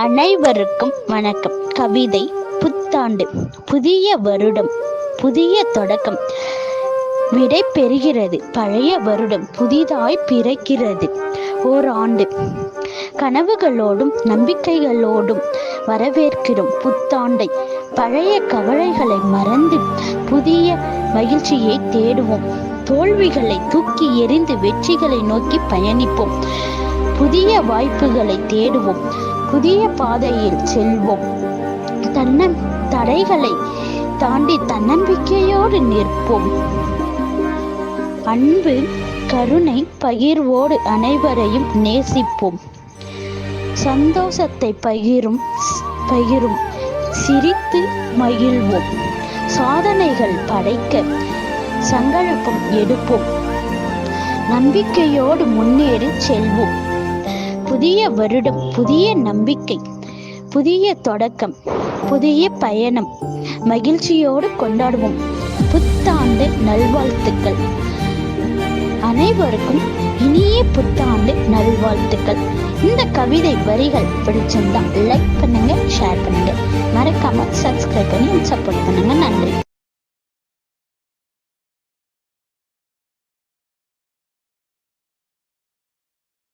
அனைவருக்கும் வணக்கம். கவிதை புத்தாண்டு, புதிய வருடம், புதிய தொடக்கம். விடை பெறுகிறது பழைய வருடம், புதிதாய் பிறக்கிறது ஓர் ஆண்டு. கனவுகளோடும் நம்பிக்கைகளோடும் வரவேற்கிறோம் புத்தாண்டை. பழைய கவலைகளை மறந்து புதிய மகிழ்ச்சியை தேடுவோம். தோல்விகளை தூக்கி எறிந்து வெற்றிகளை நோக்கி பயணிப்போம். புதிய வாய்ப்புகளை தேடுவோம். புதிய பாதையில் செல்வோம். தடைகளை தாண்டி தன்னம்பிக்கையோடு நிற்போம். அன்பு, கருணை, பகிர்வோடு அனைவரையும் நேசிப்போம். சந்தோஷத்தை பகிரும் சிரித்து மகிழ்வோம். சாதனைகள் படைக்க சங்கல்பம் எடுப்போம். நம்பிக்கையோடு முன்னேறி செல்வோம். புதிய வருடம், புதிய நம்பிக்கை, புதிய தொடக்கம், புதிய பயணம். மகிழ்ச்சியோடு கொண்டாடுவோம். புத்தாண்டு நல்வாழ்த்துக்கள். அனைவருக்கும் இனிய புத்தாண்டு நல்வாழ்த்துக்கள். இந்த கவிதை வரிகள் பிடிச்சிருந்தா லைக் பண்ணுங்க, ஷேர் பண்ணுங்க, மறக்காம சப்ஸ்கிரைப் பண்ணி சப்போர்ட் பண்ணுங்க. நன்றி.